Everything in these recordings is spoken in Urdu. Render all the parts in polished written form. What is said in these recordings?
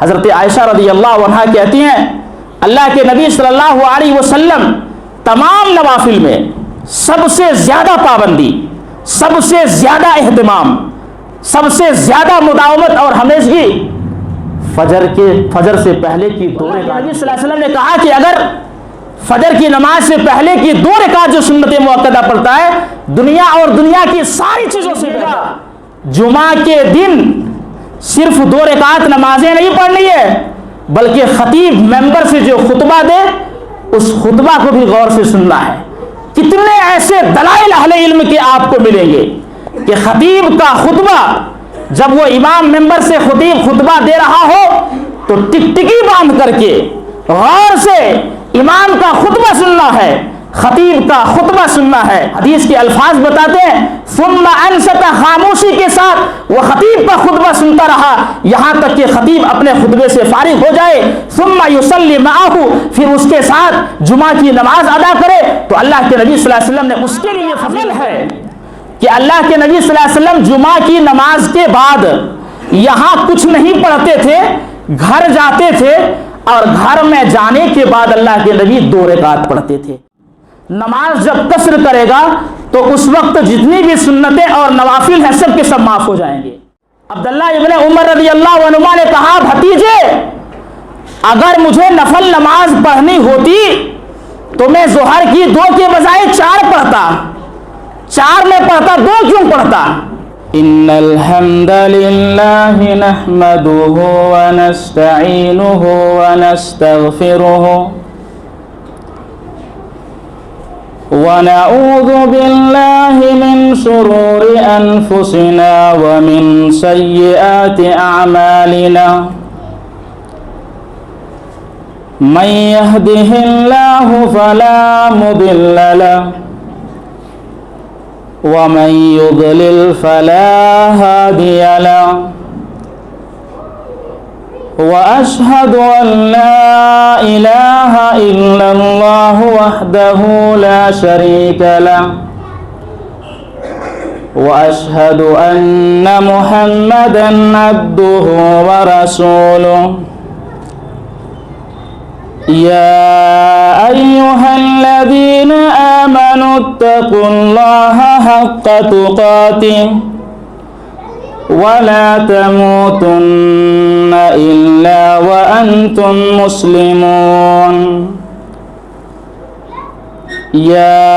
حضرت عائشہ رضی اللہ عنہا کہتی ہیں اللہ کے نبی صلی اللہ علیہ وسلم تمام نوافل میں سب سے زیادہ پابندی، سب سے زیادہ اہتمام، سب سے زیادہ مداومت اور ہمیشگی فجر سے پہلے کی 2 رکعات۔ نبی صلی اللہ علیہ وسلم نے کہا کہ اگر فجر کی نماز سے پہلے کی 2 رکعت جو سنت مؤکدہ پڑھتا ہے دنیا اور دنیا کی ساری چیزوں سے بہتر۔ جمعہ کے دن صرف 2 رکعت نمازیں نہیں پڑھنی ہے، بلکہ خطیب ممبر سے جو خطبہ دے اس خطبہ کو بھی غور سے سننا ہے۔ کتنے ایسے دلائل اہل علم کے آپ کو ملیں گے کہ خطیب کا خطبہ جب وہ امام ممبر سے خطیب خطبہ دے رہا ہو تو ٹکٹکی باندھ کر کے غور سے امام کا خطبہ سننا ہے، خطیب کا خطبہ سننا ہے۔ حدیث کے الفاظ بتاتے ہیں ثم انصت، خاموشی کے ساتھ وہ خطیب کا خطبہ سنتا رہا یہاں تک کہ خطیب اپنے خطبے سے فارغ ہو جائے، ثم یصلی معہ، پھر اس کے ساتھ جمعہ کی نماز ادا کرے۔ تو اللہ کے نبی صلی اللہ علیہ وسلم نے اس کے لیے فضل ہے کہ اللہ کے نبی صلی اللہ علیہ وسلم جمعہ کی نماز کے بعد یہاں کچھ نہیں پڑھتے تھے، گھر جاتے تھے اور گھر میں جانے کے بعد اللہ کے نبی 2 رکعت پڑھتے تھے۔ نماز جب قصر کرے گا تو اس وقت جتنی بھی سنتیں اور نوافل ہیں سب کے سب معاف ہو جائیں گے۔ عبداللہ ابن عمر رضی اللہ عنہما نے کہا بھتیجے اگر مجھے نفل نماز پڑھنی ہوتی تو میں ظہر کی 2 کے بجائے 4 پڑھتا، 4 میں پڑھتا 2 کیوں پڑھتا؟ ان الحمد للہ نحمده ونستعینه ونستغفره ونعوذ بالله من شرور أنفسنا ومن سيئات أعمالنا من يهده الله فلا مضل له ومن يضلل فلا هادي له وأشهد أن لا إله إلا الله وحده لا شريك له وأشهد أن محمدا عبده ورسوله يا أيها الذين آمنوا اتقوا الله حق تقاته ولا تموتن إلا وأنتم مسلمون يا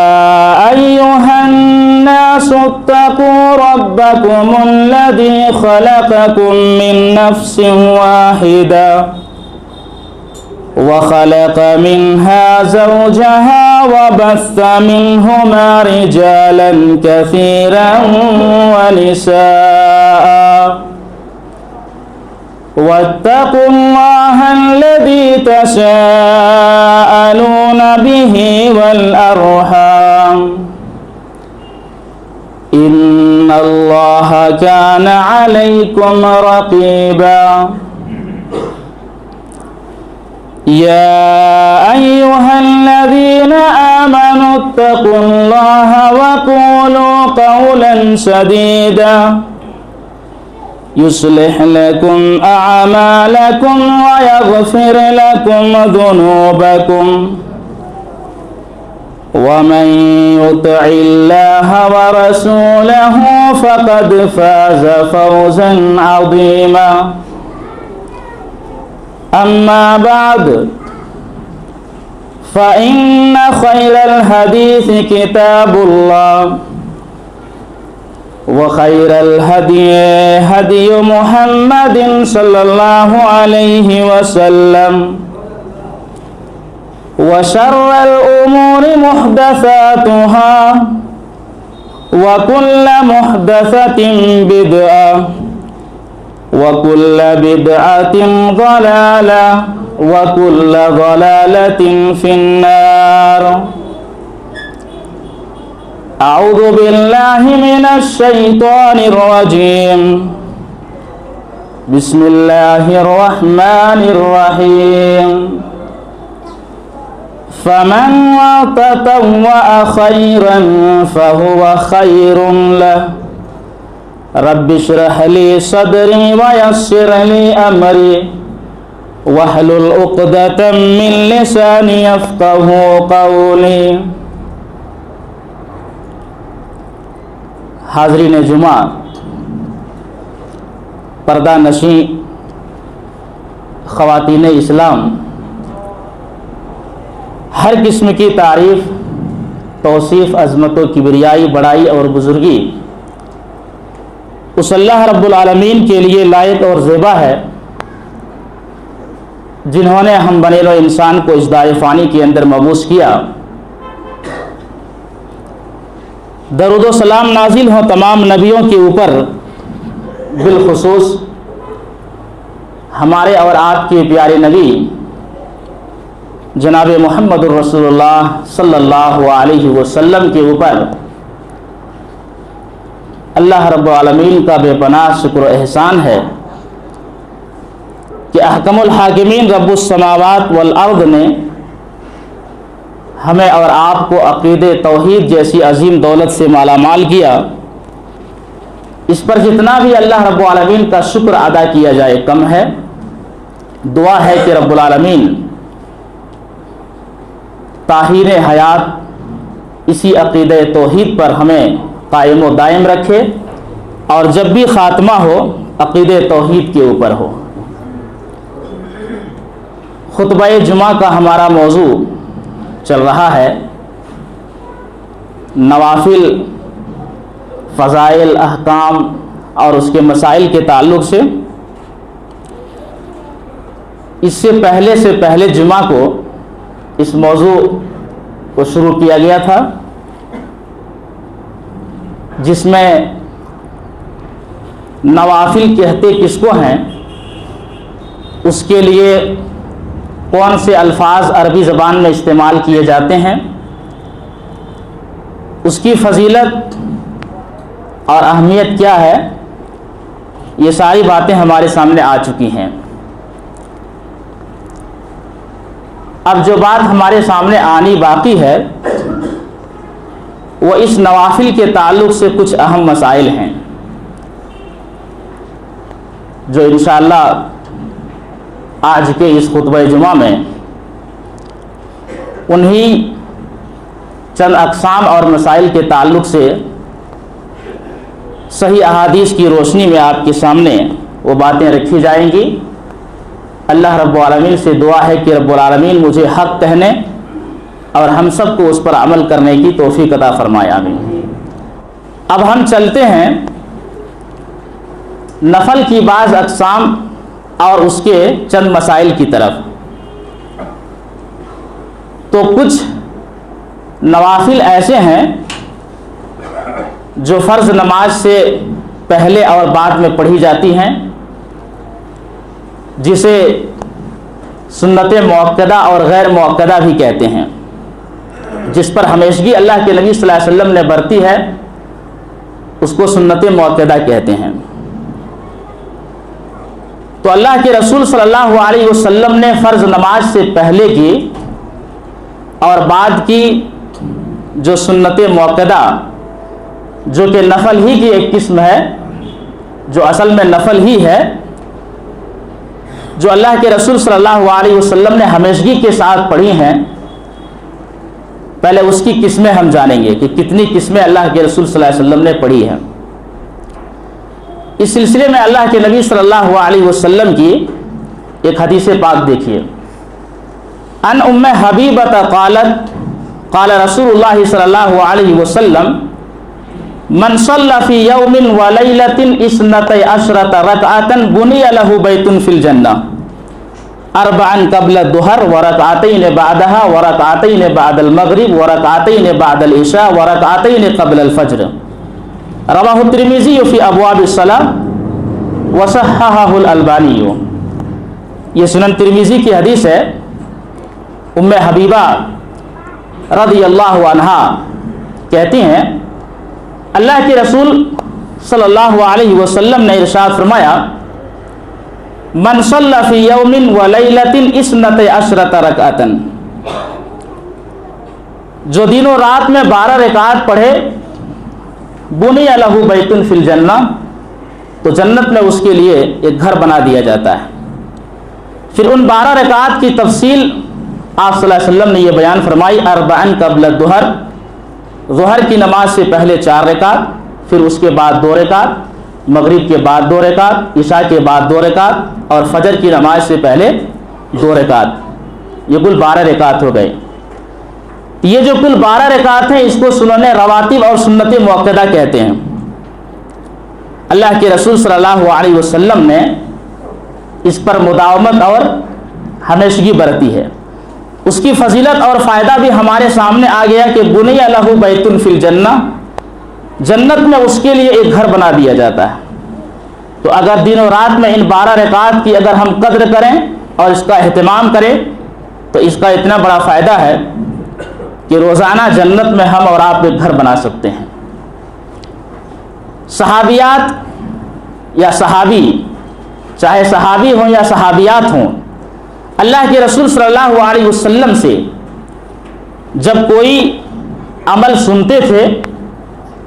أيها الناس اتقوا ربكم الذي خلقكم من نفس واحدة وخلق منها زوجها وبث منهما رجالا كثيرا ونساء واتقوا الله الذي تساءلون به والأرحام إن الله كان عليكم رقيبا يا أيها الذين آمنوا اتقوا الله وقولوا قولا سديدا يصلح لكم أعمالكم ويغفر لكم ذنوبكم ومن يطع الله ورسوله فقد فاز فوزا عظيما أما بعد فإن خير الحديث كتاب الله وخير الهدي هدي محمد صلى الله عليه وسلم وشر الأمور محدثاتها وكل محدثة بدعة وكل بدعة ضلالة وكل ضلالة في النار أعوذ بالله من الشيطان الرجيم بسم الله الرحمن الرحيم فمن تطوع خيرا فهو خير له رب اشرح لي صدري ويسر لي أمري وَاحْلُلْ عُقْدَةً مِّن لِّسَانِي يَفْقَهُوا قَوْلِي۔ حاضرین جمعہ، پردہ نشین خواتین اسلام، ہر قسم کی تعریف، توصیف، عظمت و کبریائی، بڑائی اور بزرگی اس اللہ رب العالمین کے لیے لائق اور زیبا ہے جنہوں نے ہم بنے لو انسان کو اس دائر فانی کے اندر مبعوث کیا۔ درود و سلام نازل ہوں تمام نبیوں کے اوپر، بالخصوص ہمارے اور آپ کے پیارے نبی جناب محمد الرسول اللہ صلی اللہ علیہ وسلم کے اوپر۔ اللہ رب العالمین کا بے پناہ شکر و احسان ہے کہ احکم الحاکمین رب السماوات والارض نے ہمیں اور آپ کو عقید توحید جیسی عظیم دولت سے مالا مال کیا۔ اس پر جتنا بھی اللہ رب العالمین کا شکر ادا کیا جائے کم ہے۔ دعا ہے کہ رب العالمین تاہیر حیات اسی عقید توحید پر ہمیں قائم و دائم رکھے، اور جب بھی خاتمہ ہو عقید توحید کے اوپر ہو۔ خطبہ جمعہ کا ہمارا موضوع چل رہا ہے نوافل، فضائل، احکام اور اس کے مسائل کے تعلق سے۔ اس سے پہلے جمعہ کو اس موضوع کو شروع کیا گیا تھا، جس میں نوافل کہتے کس کو ہیں، اس کے لیے کون سے الفاظ عربی زبان میں استعمال کیے جاتے ہیں، اس کی فضیلت اور اہمیت کیا ہے، یہ ساری باتیں ہمارے سامنے آ چکی ہیں۔ اب جو بات ہمارے سامنے آنی باقی ہے وہ اس نوافل کے تعلق سے کچھ اہم مسائل ہیں جو انشاءاللہ آج کے اس خطبہ جمعہ میں انہی چند اقسام اور مسائل کے تعلق سے صحیح احادیث کی روشنی میں آپ کے سامنے وہ باتیں رکھی جائیں گی۔ اللہ رب العالمین سے دعا ہے کہ رب العالمین مجھے حق کہنے اور ہم سب کو اس پر عمل کرنے کی توفیق عطا فرمائے، آمین۔ اب ہم چلتے ہیں نفل کی بعض اقسام اور اس کے چند مسائل کی طرف۔ تو کچھ نوافل ایسے ہیں جو فرض نماز سے پہلے اور بعد میں پڑھی جاتی ہیں، جسے سنت مؤکدہ اور غیر مؤکدہ بھی کہتے ہیں، جس پر ہمیشگی اللہ کے نبی صلی اللہ علیہ وسلم نے برتی ہے، اس کو سنت مؤکدہ کہتے ہیں۔ تو اللہ کے رسول صلی اللہ علیہ وسلم نے فرض نماز سے پہلے کی اور بعد کی جو سنت مؤکدہ، جو کہ نفل ہی کی ایک قسم ہے، جو اصل میں نفل ہی ہے، جو اللہ کے رسول صلی اللہ علیہ وسلم نے ہمیشگی کے ساتھ پڑھی ہیں، پہلے اس کی قسمیں ہم جانیں گے کہ کتنی قسمیں اللہ کے رسول صلی اللہ علیہ وسلم نے پڑھی ہیں۔ اس سلسلے میں اللہ کے نبی صلی اللہ علیہ وسلم کی ایک حدیث پاک دیکھیے۔ ان ام حبیبۃ قالت قال رسول اللہ صلی اللہ علیہ وسلم من صلی فی یوم ولیلۃ 12 رکعۃ بنی لہ بیت فی الجنہ 4 قبل الظہر ورکعتین بعدہا ورکعتین بعد المغرب ورکعتین بعد العشاء ورکعتین قبل الفجر، رواہ الترمذی فی ابواب الصلاۃ وصححہ الالبانی۔ یہ سنن ترمذی کی حدیث ہے۔ ام حبیبہ رضی اللہ عنہا کہتی ہیں اللہ کے رسول صلی اللہ علیہ وسلم نے ارشاد فرمایا من صلی فی یوم ولیلۃ 12 رکعۃ، جو دن و رات میں 12 رکعات پڑھے، بنی لہ بیت فی الجنہ، تو جنت میں اس کے لیے ایک گھر بنا دیا جاتا ہے۔ پھر ان 12 رکعات کی تفصیل آپ صلی اللہ علیہ وسلم نے یہ بیان فرمائی، اربعن قبل الظہر، ظہر کی نماز سے پہلے 4 رکعت، پھر اس کے بعد 2 رکعت، مغرب کے بعد 2 رکعت، عشاء کے بعد 2 رکعت، اور فجر کی نماز سے پہلے 2 رکعت۔ یہ کل 12 رکعت ہو گئے۔ یہ جو کل 12 رکعت ہیں اس کو سنن رواتب اور سنت مؤکدہ کہتے ہیں۔ اللہ کے رسول صلی اللہ علیہ وسلم نے اس پر مداومت اور ہمیشگی برتی ہے۔ اس کی فضیلت اور فائدہ بھی ہمارے سامنے آ گیا کہ بنی لہ بیت فی الجنہ، جنت میں اس کے لیے ایک گھر بنا دیا جاتا ہے۔ تو اگر دن و رات میں ان 12 رکعات کی اگر ہم قدر کریں اور اس کا اہتمام کریں تو اس کا اتنا بڑا فائدہ ہے کہ روزانہ جنت میں ہم اور آپ ایک گھر بنا سکتے ہیں۔ صحابیات یا صحابی، چاہے صحابی ہوں یا صحابیات ہوں، اللہ کے رسول صلی اللہ علیہ وسلم سے جب کوئی عمل سنتے تھے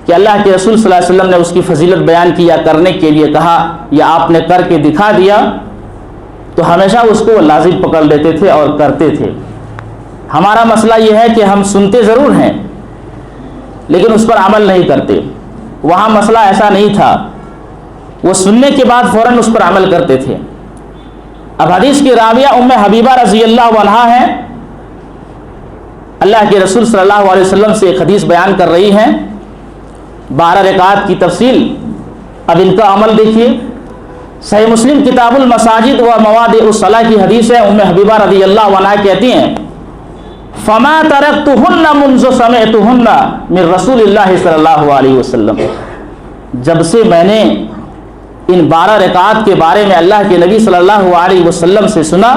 کہ اللہ کے رسول صلی اللہ علیہ وسلم نے اس کی فضیلت بیان کی یا کرنے کے لیے کہا یا آپ نے کر کے دکھا دیا، تو ہمیشہ اس کو لازم پکڑ لیتے تھے اور کرتے تھے۔ ہمارا مسئلہ یہ ہے کہ ہم سنتے ضرور ہیں لیکن اس پر عمل نہیں کرتے۔ وہاں مسئلہ ایسا نہیں تھا، وہ سننے کے بعد فوراً اس پر عمل کرتے تھے۔ اب حدیث کی راویہ ام حبیبہ رضی اللہ عنہا ہیں، اللہ کے رسول صلی اللہ علیہ وسلم سے ایک حدیث بیان کر رہی ہیں، 12 رکعات کی تفصیل۔ اب ان کا عمل دیکھیے، صحیح مسلم کتاب المساجد و مواضع الصلاۃ کی حدیث ہے۔ ام حبیبہ رضی اللہ عنہا کہتی ہیں، فما ترکتہن منذ سمعتہن من رسول اللہ صلی اللہ علیہ وسلم، جب سے میں نے ان 12 رکعات کے بارے میں اللہ کے نبی صلی اللہ علیہ وسلم سے سنا،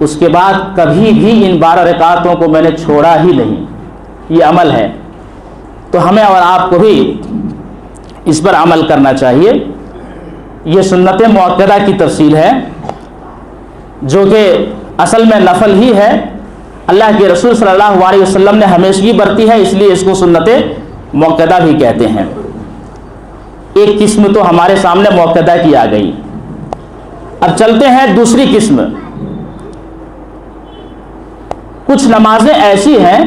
اس کے بعد کبھی بھی ان 12 رکعاتوں کو میں نے چھوڑا ہی نہیں۔ یہ عمل ہے، تو ہمیں اور آپ کو بھی اس پر عمل کرنا چاہیے۔ یہ سنت مؤکدہ کی تفصیل ہے جو کہ اصل میں نفل ہی ہے۔ اللہ کے رسول صلی اللہ علیہ وسلم نے ہمیشگی برتی ہے، اس لیے اس کو سنت مؤکدہ بھی کہتے ہیں۔ ایک قسم تو ہمارے سامنے مؤکدہ کی آ گئی، اب چلتے ہیں دوسری قسم۔ کچھ نمازیں ایسی ہیں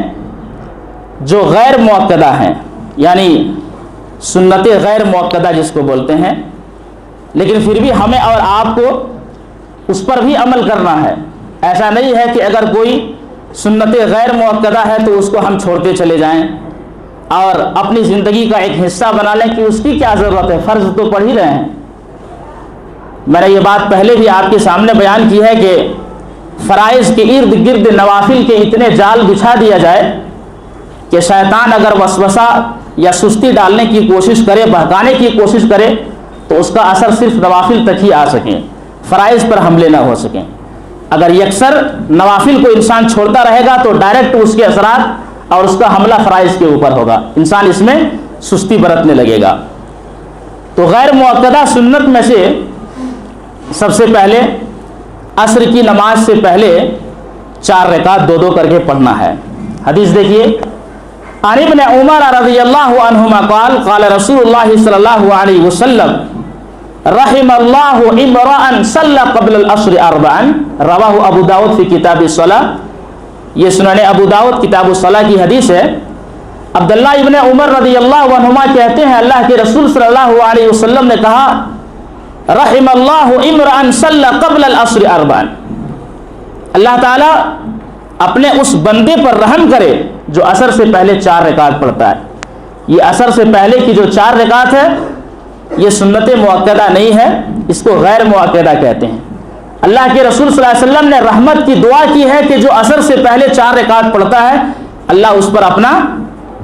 جو غیر مؤکدہ ہیں، یعنی سنت غیر مؤکدہ جس کو بولتے ہیں، لیکن پھر بھی ہمیں اور آپ کو اس پر بھی عمل کرنا ہے۔ ایسا نہیں ہے کہ اگر کوئی سنت غیر مؤکدہ ہے تو اس کو ہم چھوڑتے چلے جائیں اور اپنی زندگی کا ایک حصہ بنا لیں کہ اس کی کیا ضرورت ہے، فرض تو پڑھ ہی رہے ہیں۔ میں نے یہ بات پہلے بھی آپ کے سامنے بیان کی ہے کہ فرائض کے ارد گرد نوافل کے اتنے جال بچھا دیا جائے کہ شیطان اگر وسوسہ یا سستی ڈالنے کی کوشش کرے، بہکانے کی کوشش کرے، تو اس کا اثر صرف نوافل تک ہی آ سکیں، فرائض پر حملے نہ ہو سکیں۔ اگر یکسر نوافل کو انسان چھوڑتا رہے گا تو ڈائریکٹ اس کے اثرات اور اس کا حملہ فرائض کے اوپر ہوگا، انسان اس میں سستی برتنے لگے گا۔ تو غیر مؤکدہ سنت میں سے سب سے پہلے عصر کی نماز سے پہلے 4 رکعت 2 کر کے پڑھنا ہے۔ حدیث دیکھیے، عن ابن عمر رضی اللہ عنہما قال قال رسول اللہ صلی اللہ علیہ وسلم رحم اللہ امرأ صلی قبل العصر 4 رواہ ابو داود فی کتاب الصلاۃ۔ یہ سنن ابو داود کتاب الصلاۃ کی حدیث ہے۔ عبداللہ ابن عمر رضی اللہ عنہما کہتے ہیں اللہ کے رسول صلی اللہ علیہ وسلم نے کہا رحم اللہ امرأ صلی قبل العصر 4، اللہ تعالیٰ اپنے اس بندے پر رحم کرے جو عصر سے پہلے 4 رکعت پڑھتا ہے۔ یہ عصر سے پہلے کی جو 4 رکعت ہے یہ سنت مؤکدہ نہیں ہے، اس کو غیر مؤکدہ کہتے ہیں۔ اللہ کے رسول صلی اللہ علیہ وسلم نے رحمت کی دعا کی ہے کہ جو عصر سے پہلے 4 رکعت پڑھتا ہے اللہ اس پر اپنا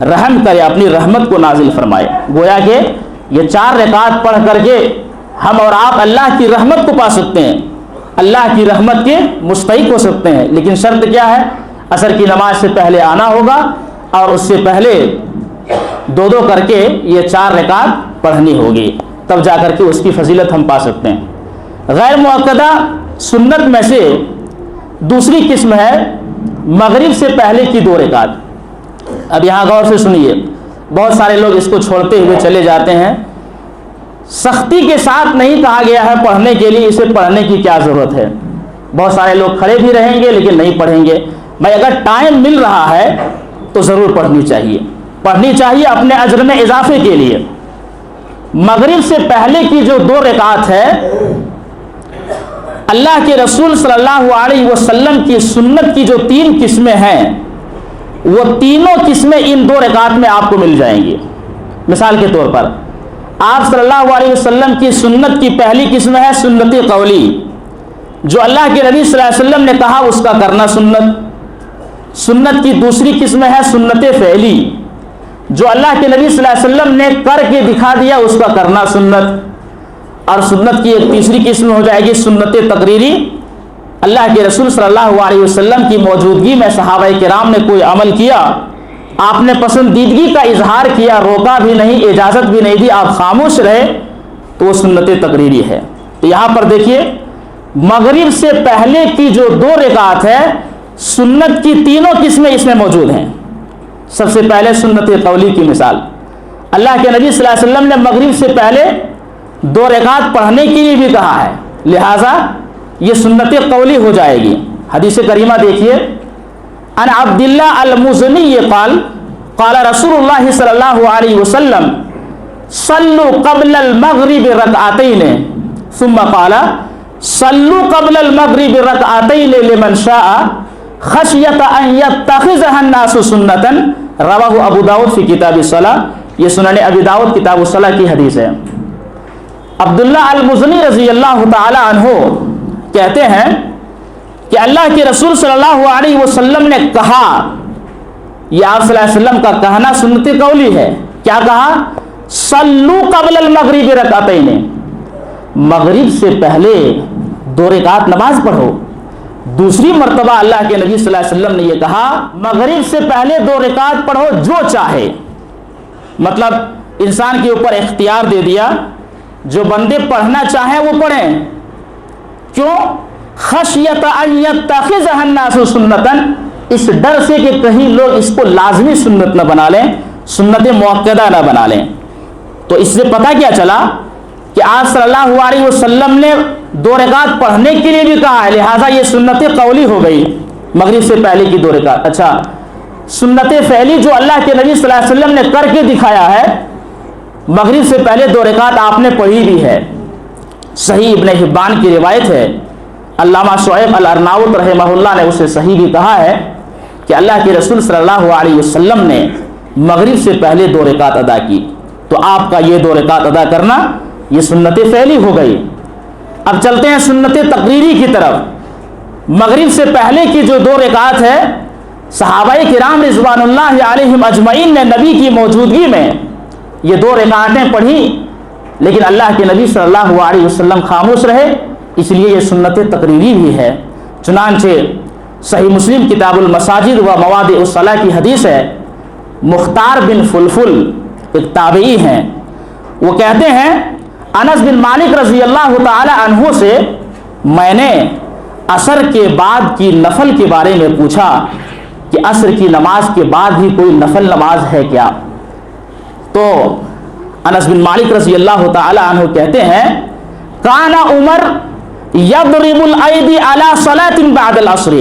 رحم کرے، اپنی رحمت کو نازل فرمائے۔ گویا کہ یہ 4 رکعت پڑھ کر کے ہم اور آپ اللہ کی رحمت کو پا سکتے ہیں، اللہ کی رحمت کے مستحق ہو سکتے ہیں، لیکن شرط کیا ہے؟ عصر کی نماز سے پہلے آنا ہوگا اور اس سے پہلے 2 کر کے یہ 4 رکعت پڑھنی ہوگی، تب جا کر کے اس کی فضیلت ہم پا سکتے ہیں۔ غیر مؤکدہ سنت میں سے دوسری قسم ہے مغرب سے پہلے کی 2 رکعت۔ اب یہاں غور سے سنیے، بہت سارے لوگ اس کو چھوڑتے ہوئے چلے جاتے ہیں۔ سختی کے ساتھ نہیں کہا گیا ہے پڑھنے کے لیے، اسے پڑھنے کی کیا ضرورت ہے؟ بہت سارے لوگ کھڑے بھی رہیں گے لیکن نہیں پڑھیں گے. بھائی اگر ٹائم مل رہا ہے تو ضرور پڑھنی چاہیے اپنے اجر میں اضافے کے لیے. مغرب سے پہلے کی جو 2 رکعت ہے اللہ کے رسول صلی اللہ علیہ وسلم کی سنت کی جو 3 قسمیں ہیں وہ تینوں قسمیں ان 2 رکعت میں آپ کو مل جائیں گی. مثال کے طور پر آپ صلی اللہ علیہ وسلم کی سنت کی پہلی قسم ہے سنت قولی, جو اللہ کے نبی صلی اللہ علیہ وسلم نے کہا اس کا کرنا سنت. سنت کی دوسری قسم ہے سنت فعلی, جو اللہ کے نبی صلی اللہ علیہ وسلم نے کر کے دکھا دیا اس کا کرنا سنت. اور سنت کی ایک تیسری قسم ہو جائے گی سنت تقریری, اللہ کے رسول صلی اللہ علیہ وسلم کی موجودگی میں صحابہ کرام نے کوئی عمل کیا, آپ نے پسندیدگی کا اظہار کیا, روکا بھی نہیں, اجازت بھی نہیں دی, آپ خاموش رہے, تو وہ سنت تقریری ہے. تو یہاں پر دیکھیے مغرب سے پہلے کی جو 2 رکعت ہے سنت کی تینوں قسمیں اس میں موجود ہیں. سب سے پہلے سنت قولی کی مثال, اللہ کے نبی صلی اللہ علیہ وسلم نے مغرب سے پہلے 2 رکعت پڑھنے کے لیے بھی کہا ہے, لہذا یہ سنت قولی ہو جائے گی. حدیث کریمہ دیکھیے, ان عبداللہ المزنی قال قال رسول اللہ صلی اللہ علیہ وسلم صلوا قبل المغرب رکعتین ثم قال صلوا قبل المغرب رکعتین لمن شاء خشیت ان یتخذها الناس سنتا, رواہ ابو داؤد فی کتاب الصلاۃ. یہ سنن ابی داؤد کتاب الصلاۃ کی حدیث ہے. عبداللہ المزنی رضی اللہ تعالی عنہ کہتے ہیں کہ اللہ کے رسول صلی اللہ علیہ وسلم نے کہا, یہ آپ صلی اللہ علیہ وسلم کا کہنا سنت قولی ہے. کیا کہا؟ صلو قبل المغرب رکعتین, مغرب سے پہلے 2 رکعت نماز پڑھو. دوسری مرتبہ اللہ کے نبی صلی اللہ علیہ وسلم نے یہ کہا مغرب سے پہلے 2 رکعت پڑھو جو چاہے. مطلب انسان کے اوپر اختیار دے دیا, جو بندے پڑھنا چاہیں وہ پڑھیں. کیوں؟ خشیت ان یتخذها الناس سنتا, اس ڈر سے کہ کہیں لوگ اس کو لازمی سنت نہ بنا لیں, سنت مؤکدہ نہ بنا لیں. تو اس سے پتہ کیا چلا کہ آپ صلی اللہ علیہ وسلم نے 2 رکعت پڑھنے کے لیے بھی کہا ہے, لہٰذا یہ سنت قولی ہو گئی مغرب سے پہلے کی 2 رکعت. اچھا, سنت فعلی جو اللہ کے نبی صلی اللہ علیہ وسلم نے کر کے دکھایا ہے, مغرب سے پہلے 2 رکعت آپ نے پڑھی بھی ہے. صحیح ابن حبان کی روایت ہے, علامہ شعیب الارناؤط رحمہ اللہ نے اسے صحیح بھی کہا ہے کہ اللہ کے رسول صلی اللہ علیہ وسلم نے مغرب سے پہلے 2 رکعت ادا کی. تو آپ کا یہ 2 رکعت ادا کرنا یہ سنت فعلی ہو گئی. اب چلتے ہیں سنت تقریری کی طرف. مغرب سے پہلے کی جو 2 رکعت ہے صحابہ کرام رضوان اللہ علیہم اجمعین نے نبی کی موجودگی میں یہ 2 رکعتیں پڑھی, لیکن اللہ کے نبی صلی اللہ علیہ وسلم خاموش رہے, اس لیے یہ سنت تقریری بھی ہے. چنانچہ صحیح مسلم کتاب المساجد و مواضع الصلاۃ کی حدیث ہے, مختار بن فلفل ایک تابعی ہیں, وہ کہتے ہیں انس بن مالک رضی اللہ تعالی عنہ سے میں نے عصر کے بعد کی نفل کے بارے میں پوچھا کہ عصر کی نماز کے بعد بھی کوئی نفل نماز ہے کیا؟ تو انس بن مالک رضی اللہ تعالی عنہ کہتے ہیں کان عمر یضرب الایدی علی صلاۃ بعد العصر,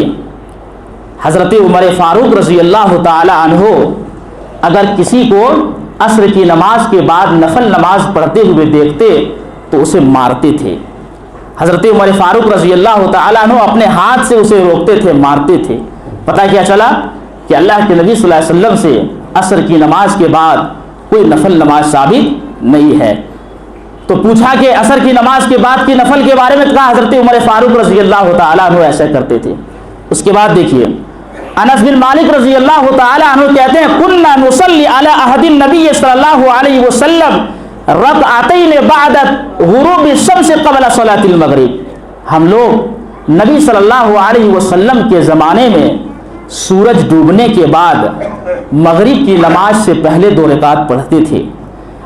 حضرت عمر فاروق رضی اللہ تعالی عنہ اگر کسی کو عصر کی نماز کے بعد نفل نماز پڑھتے ہوئے دیکھتے تو اسے مارتے تھے. حضرت عمر فاروق رضی اللہ تعالی عنہ اپنے ہاتھ سے اسے روکتے تھے, مارتے تھے. پتہ کیا چلا کہ اللہ کے نبی صلی اللہ علیہ وسلم سے عصر کی نماز کے بعد کوئی نفل نماز ثابت نہیں ہے. تو پوچھا کہ عصر کی نماز کے بعد کی نفل کے بارے میں, کہا حضرت عمر فاروق رضی اللہ تعالیٰ عنہ ایسا کرتے تھے. اس کے بعد دیکھیے انس بن مالک رضی اللہ تعالیٰ عنہ کہتے ہیں کننا نصلی علی عہد النبی صلی اللہ علیہ وسلم رکعتین بعد غروب الشمس قبل صلاۃ المغرب, ہم لوگ نبی صلی اللہ علیہ وسلم کے زمانے میں سورج ڈوبنے کے بعد مغرب کی نماز سے پہلے 2 رکعت پڑھتے تھے.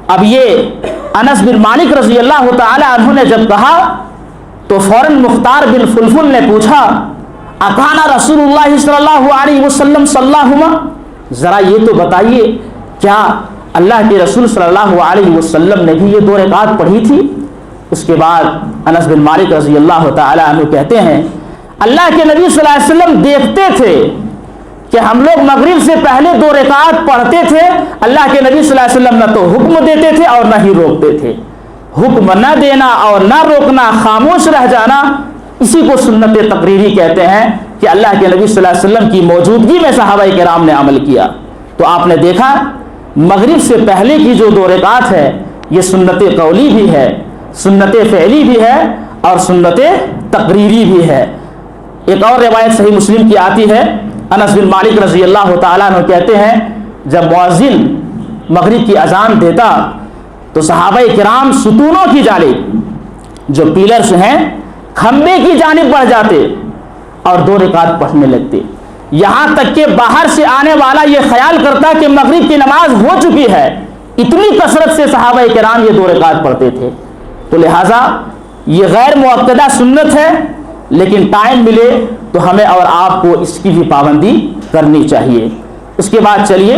اب یہ انس بن مالک رضی اللہ تعالی عنہ نے جب کہا تو فوراً مختار بن فلفل نے پوچھا اکانا رسول اللہ صلی اللہ علیہ وسلم صلی اللہ, ذرا یہ تو بتائیے کیا اللہ کے رسول صلی اللہ علیہ وسلم نے بھی یہ 2 رکعت پڑھی تھی؟ اس کے بعد انس بن مالک رضی اللہ تعالی عنہ کہتے ہیں اللہ کے نبی صلی اللہ علیہ وسلم دیکھتے تھے کہ ہم لوگ مغرب سے پہلے 2 رکعت پڑھتے تھے، اللہ کے نبی صلی اللہ علیہ وسلم نہ تو حکم دیتے تھے اور نہ ہی روکتے تھے۔ حکم نہ دینا اور نہ روکنا، خاموش رہ جانا، اسی کو سنت تقریری کہتے ہیں کہ اللہ کے نبی صلی اللہ علیہ وسلم کی موجودگی میں صحابہ کرام نے عمل کیا۔ تو آپ نے دیکھا مغرب سے پہلے کی جو 2 رکعت ہے یہ سنت قولی بھی ہے، سنت فعلی بھی ہے اور سنت تقریری بھی ہے۔ ایک اور روایت صحیح مسلم کی آتی ہے، انس بن مالک رضی اللہ تعالیٰ عنہ کہتے ہیں جب مؤذن مغرب کی اذان دیتا تو صحابہ کرام ستونوں کی جانب، جو پیلرز ہیں، کھمبے کی جانب بڑھ جاتے اور 2 رکعت پڑھنے لگتے، یہاں تک کہ باہر سے آنے والا یہ خیال کرتا کہ مغرب کی نماز ہو چکی ہے۔ اتنی کثرت سے صحابہ کرام یہ 2 رکعت پڑھتے تھے۔ تو لہٰذا یہ غیر مؤکدہ سنت ہے، لیکن ٹائم ملے تو ہمیں اور آپ کو اس کی بھی پابندی کرنی چاہیے۔ اس کے بعد چلیے،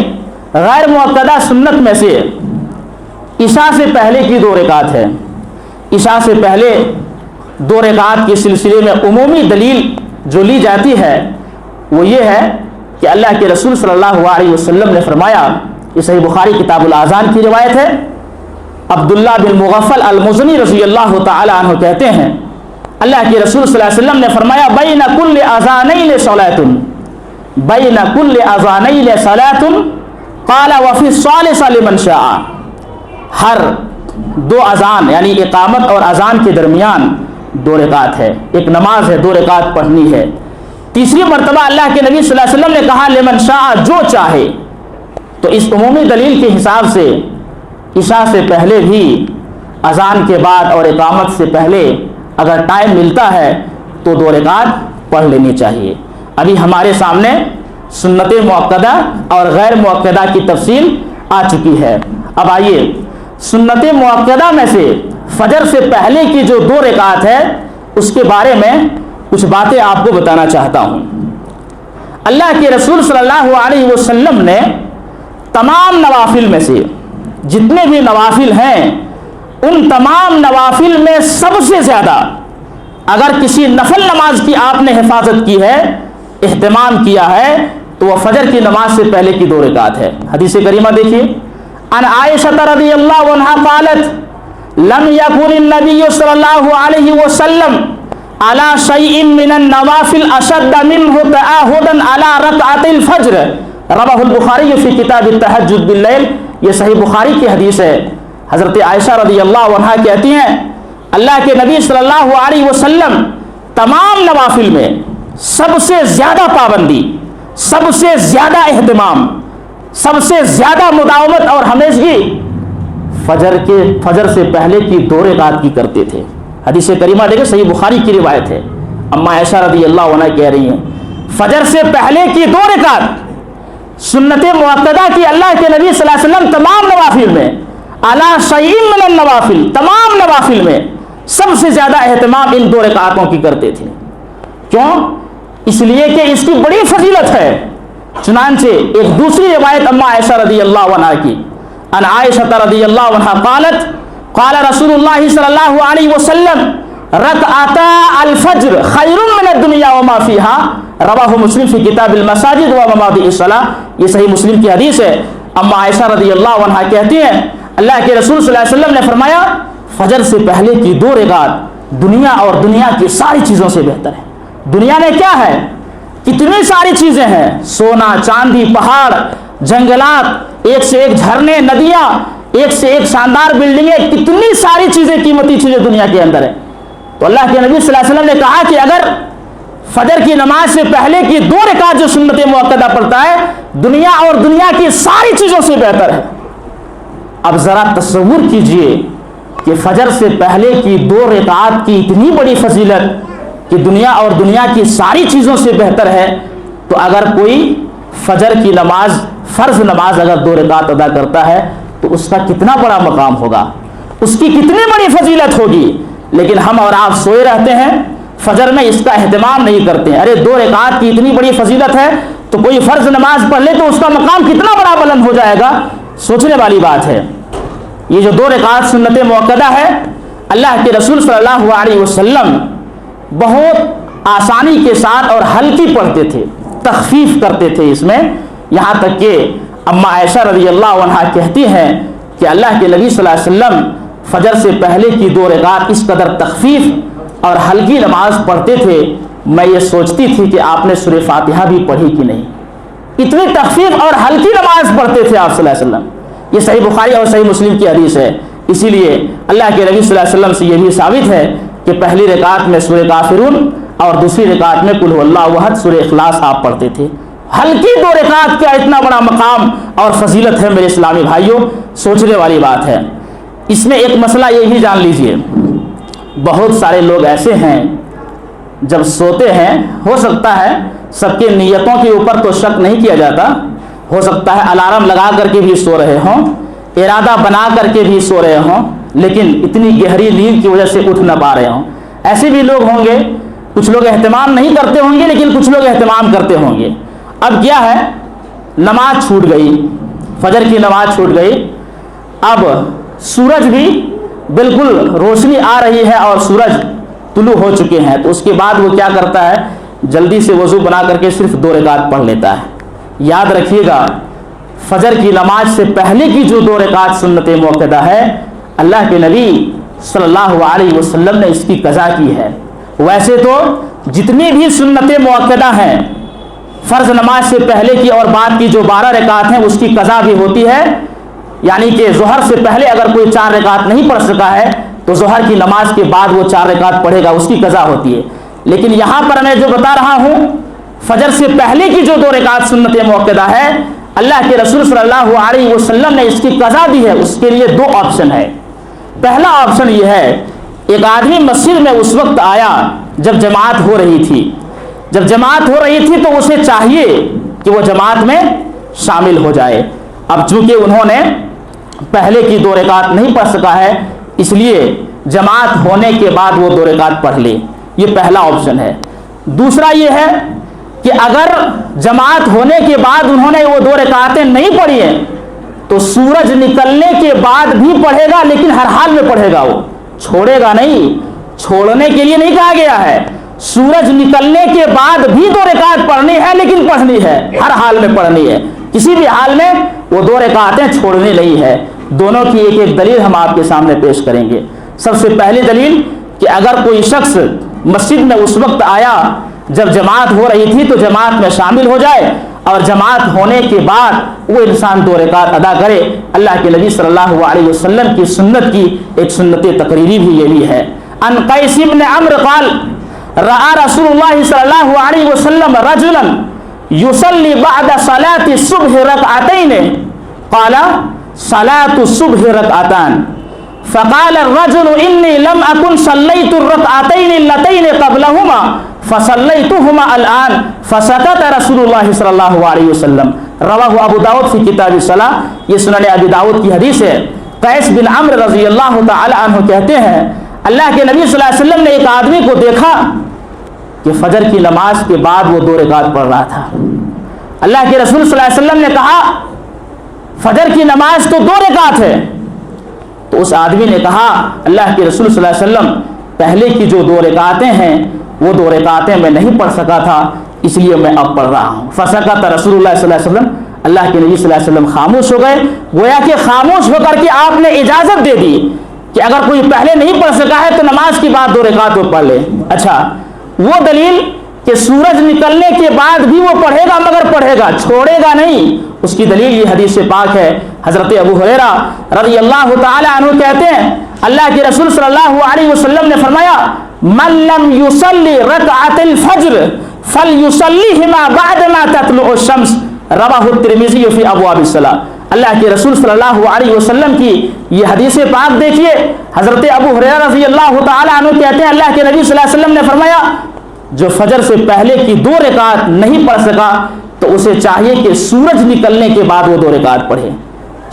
غیر مؤکدہ سنت میں سے عشاء سے پہلے کی 2 رکعت ہے۔ عشاء سے پہلے 2 رکعت کے سلسلے میں عمومی دلیل جو لی جاتی ہے وہ یہ ہے کہ اللہ کے رسول صلی اللہ علیہ وسلم نے فرمایا، یہ صحیح بخاری کتاب الاذان کی روایت ہے، عبداللہ بن مغفل المزنی رضی اللہ تعالی عنہ کہتے ہیں اللہ کے رسول صلی اللہ علیہ وسلم نے فرمایا بین کل اذانین صلاۃ، بین کل اذانین صلاۃ قال وفی الثالثہ لمن شاء، ہر 2 اذان یعنی اقامت اور اذان کے درمیان 2 رکعت ہے، ایک نماز ہے، 2 رکعت پڑھنی ہے۔ تیسری مرتبہ اللہ کے نبی صلی اللہ علیہ وسلم نے کہا لمن شاء، جو چاہے۔ تو اس عمومی دلیل کے حساب سے عشاء سے پہلے بھی، اذان کے بعد اور اقامت سے پہلے اگر ٹائم ملتا ہے تو 2 رکعت پڑھ لینی چاہیے۔ ابھی ہمارے سامنے سنت مؤکدہ اور غیر مؤکدہ کی تفصیل آ چکی ہے۔ اب آئیے سنت مؤکدہ میں سے فجر سے پہلے کی جو 2 رکعت ہے اس کے بارے میں کچھ باتیں آپ کو بتانا چاہتا ہوں۔ اللہ کے رسول صلی اللہ علیہ وسلم نے تمام نوافل میں سے جتنے بھی نوافل ہیں ان تمام نوافل میں سب سے زیادہ اگر کسی نفل نماز کی آپ نے حفاظت کی ہے، اہتمام کیا ہے، تو وہ فجر کی نماز سے پہلے کی 2 رکعت ہے۔ حدیث کریمہ دیکھیے، ان عائشہ رضی اللہ عنہا قالت لم یکن النبی صلی اللہ علیہ وسلم علی شیء من النوافل اشد منه تعاہدا علی رکعت الفجر، رواہ البخاری فی کتاب التہجد باللیل۔ یہ صحیح بخاری کی حدیث ہے۔ حضرت عائشہ رضی اللہ عنہا کہتی ہیں اللہ کے نبی صلی اللہ علیہ وسلم تمام نوافل میں سب سے زیادہ پابندی، سب سے زیادہ اہتمام، سب سے زیادہ مداومت اور ہمیشگی فجر سے پہلے کی 2 رکعت کی کرتے تھے۔ حدیث کریمہ دیکھیں، صحیح بخاری کی روایت ہے، اما عائشہ رضی اللہ عنہا کہہ رہی ہیں فجر سے پہلے کی 2 رکعت سنت مؤکدہ کی اللہ کے نبی صلی اللہ علیہ وسلم تمام نوافل میں، اعلیٰ شیء من النوافل، تمام نوافل میں سب سے زیادہ اہتمام ان 2 رکعتوں کی کرتے تھے۔ کیوں؟ اس لیے کہ اس کی بڑی فضیلت ہے۔ چنانچہ ایک دوسری روایت اما عائشہ رضی اللہ عنہا کی، ان عائشہ رضی اللہ عنہا قالت قال رسول اللہ صلی اللہ علیہ وسلم رکعتا الفجر خیر من الدنیا وما فیہا، رواہ مسلم فی کتاب المساجد و مواضع الصلاۃ۔ یہ صحیح مسلم کی حدیث ہے۔ اما عائشہ رضی اللہ عنہا کہتی ہیں اللہ کے رسول صلی اللہ علیہ وسلم نے فرمایا فجر سے پہلے کی 2 رکعت دنیا اور دنیا کی ساری چیزوں سے بہتر ہے۔ دنیا میں کیا ہے؟ کتنی ساری چیزیں ہیں، سونا چاندی، پہاڑ، جنگلات، ایک سے ایک جھرنے، ندیاں، ایک سے ایک شاندار بلڈنگیں، کتنی ساری چیزیں، قیمتی چیزیں دنیا کے اندر ہیں۔ تو اللہ کے نبی صلی اللہ علیہ وسلم نے کہا کہ اگر فجر کی نماز سے پہلے کی 2 رکعت جو سنت مؤکدہ پڑھتا ہے دنیا اور دنیا کی ساری چیزوں سے بہتر ہے۔ اب ذرا تصور کیجئے کہ فجر سے پہلے کی 2 رکعت کی اتنی بڑی فضیلت کہ دنیا اور دنیا کی ساری چیزوں سے بہتر ہے، تو اگر کوئی فجر کی نماز، فرض نماز اگر 2 رکعت ادا کرتا ہے تو اس کا کتنا بڑا مقام ہوگا، اس کی کتنی بڑی فضیلت ہوگی۔ لیکن ہم اور آپ سوئے رہتے ہیں، فجر میں اس کا اہتمام نہیں کرتے ہیں۔ ارے 2 رکعت کی اتنی بڑی فضیلت ہے تو کوئی فرض نماز پڑھ لے تو اس کا مقام کتنا بڑا بلند ہو جائے گا، سوچنے والی بات ہے۔ یہ جو 2 رکعت سنت مؤکدہ ہے اللہ کے رسول صلی اللہ علیہ وسلم بہت آسانی کے ساتھ اور ہلکی پڑھتے تھے، تخفیف کرتے تھے اس میں، یہاں تک کہ اما عائشہ رضی اللہ عنہا کہتی ہیں کہ اللہ کے نبی صلی اللہ علیہ وسلم فجر سے پہلے کی 2 رکعت اس قدر تخفیف اور ہلکی نماز پڑھتے تھے، میں یہ سوچتی تھی کہ آپ نے سورہ فاتحہ بھی پڑھی کہ نہیں، اتنی تخفیف اور ہلکی نماز پڑھتے تھے آپ صلی اللہ علیہ وسلم۔ یہ صحیح بخاری اور صحیح مسلم کی حدیث ہے۔ اسی لیے اللہ کے نبی صلی اللہ علیہ وسلم سے یہ بھی ثابت ہے کہ پہلی رکعت میں سورہ کافرون اور دوسری رکعت میں قل هو اللہ احد سورہ اخلاص آپ پڑھتے تھے۔ ہلکی 2 رکعت کا اتنا بڑا مقام اور فضیلت ہے میرے اسلامی بھائیوں، سوچنے والی بات ہے۔ اس میں ایک مسئلہ یہ بھی جان لیجئے، بہت سارے لوگ ایسے ہیں جب سوتے ہیں، ہو سکتا ہے سب کے نیتوں کے اوپر تو شک نہیں کیا جاتا، ہو سکتا ہے الارم لگا کر کے بھی سو رہے ہوں، ارادہ بنا کر کے بھی سو رہے ہوں، لیکن اتنی گہری نیند کی وجہ سے اٹھ نہ پا رہے ہوں۔ ایسے بھی لوگ ہوں گے، کچھ لوگ اہتمام نہیں کرتے ہوں گے لیکن کچھ لوگ اہتمام کرتے ہوں گے۔ اب کیا ہے، نماز چھوٹ گئی، فجر کی نماز چھوٹ گئی، اب سورج بھی بالکل روشنی آ رہی ہے اور سورج طلوع ہو چکے ہیں، تو اس کے بعد وہ کیا کرتا ہے، جلدی سے وضو بنا کر کے صرف 2 رکعت پڑھ لیتا ہے۔ یاد رکھیے گا، فجر کی نماز سے پہلے کی جو 2 رکعت سنت موقدہ ہے، اللہ کے نبی صلی اللہ علیہ وسلم نے اس کی قضا کی ہے۔ ویسے تو جتنی بھی سنت موقدہ ہیں، فرض نماز سے پہلے کی اور بعد کی جو 12 رکعت ہیں، اس کی قضا بھی ہوتی ہے، یعنی کہ ظہر سے پہلے اگر کوئی 4 رکعت نہیں پڑھ سکا ہے تو ظہر کی نماز کے بعد وہ 4 رکعت پڑھے گا، اس کی قضا ہوتی ہے۔ لیکن یہاں پر میں جو بتا رہا ہوں، فجر سے پہلے کی جو 2 رکعت سنت موقدہ ہے، اللہ کے رسول صلی اللہ علیہ وسلم نے اس کی قضا دی ہے۔ اس کے لیے 2 آپشن ہے۔ پہلا آپشن یہ ہے، ایک آدمی مسجد میں اس وقت آیا جب جماعت ہو رہی تھی، جب جماعت ہو رہی تھی تو اسے چاہیے کہ وہ جماعت میں شامل ہو جائے۔ اب چونکہ انہوں نے پہلے کی 2 رکعت نہیں پڑھ سکا ہے، اس لیے جماعت ہونے کے بعد وہ 2 رکعت پڑھ لے، یہ پہلا آپشن ہے۔ دوسرا یہ ہے کہ اگر جماعت ہونے کے بعد انہوں نے وہ 2 رکعتیں نہیں پڑھی ہیں تو سورج نکلنے کے بعد بھی پڑھے گا، لیکن ہر حال میں پڑھے گا، وہ چھوڑے گا نہیں، چھوڑنے کے لیے نہیں کہا گیا ہے۔ سورج نکلنے کے بعد بھی 2 رکعت پڑھنی ہے، لیکن پڑھنی ہے، ہر حال میں پڑھنی ہے، کسی بھی حال میں وہ 2 رکعتیں چھوڑنی نہیں ہے۔ دونوں کی ایک ایک دلیل ہم آپ کے سامنے پیش کریں گے۔ سب سے پہلی دلیل کہ اگر کوئی شخص مسجد میں اس وقت آیا جب جماعت ہو رہی تھی تو جماعت میں شامل ہو جائے، اور جماعت ہونے کے بعد وہ انسان 2 رکعت ادا کرے۔ اللہ کے نبی صلی اللہ علیہ وسلم کی سنت کی ایک سنت تقریری بھی یہ بھی ہے۔ ان قیس بن عمرو قال رأى رسول اللہ صلی اللہ علیہ وسلم رجلا يصلي بعد صلاة الصبح ركعتين قال صلاة الصبح ركعتان فقال الرجل إني لم أكن صليت الركعتين اللتين قبلهما فصليتهما الآن فسكت رسول الله صلی اللہ علیہ وسلم۔ رواہ ابو داؤد فی کتاب الصلاۃ، یہ سنن ابی داؤد کی حدیث ہے۔ قیس بن عمرو رضی اللہ تعالی عنہ کہتے ہیں، اللہ کے نبی صلی اللہ علیہ وسلم نے ایک آدمی کو دیکھا کہ فجر کی نماز کے بعد وہ 2 رکعت پڑھ رہا تھا۔ اللہ کے رسول صلی اللہ علیہ وسلم نے کہا فجر کی نماز تو 2 رکعت ہے، تو اس آدمی نے کہا اللہ کے رسول صلی اللہ علیہ وسلم پہلے کی جو 2 رکعتیں ہیں وہ 2 رکعتیں میں نہیں پڑھ سکا تھا، اس لیے میں اب پڑھ رہا ہوں۔ فسکت رسول اللہ صلی اللہ علیہ وسلم، اللہ کے نبی صلی اللہ علیہ وسلم خاموش ہو گئے، گویا کہ خاموش ہو کر کے آپ نے اجازت دے دی کہ اگر کوئی پہلے نہیں پڑھ سکا ہے تو نماز کے بعد 2 رکعت وہ پڑھ لے۔ اچھا، وہ دلیل کہ سورج نکلنے کے بعد بھی وہ پڑھے گا، مگر پڑھے گا، چھوڑے گا نہیں، اس کی دلیل یہ حدیث پاک ہے۔ حضرت ابو ہریرہ رضی اللہ تعالی عنہ کہتے ہیں اللہ کے رسول صلی اللہ علیہ وسلم نے فرمایا من لم يصلي ركعة الفجر فليصليهما بعدما تطلع الشمس، رواہ الترمذی فی ابواب الصلاۃ۔ اللہ کے رسول صلی اللہ علیہ وسلم کی یہ حدیث پاک دیکھیے، حضرت ابو ہریرہ رضی اللہ تعالی عنہ کہتے ہیں اللہ کے نبی صلی اللہ علیہ وسلم نے فرمایا جو فجر سے پہلے کی 2 رکعت نہیں پڑھ سکا تو اسے چاہیے کہ سورج نکلنے کے بعد وہ 2 رکعت پڑھے،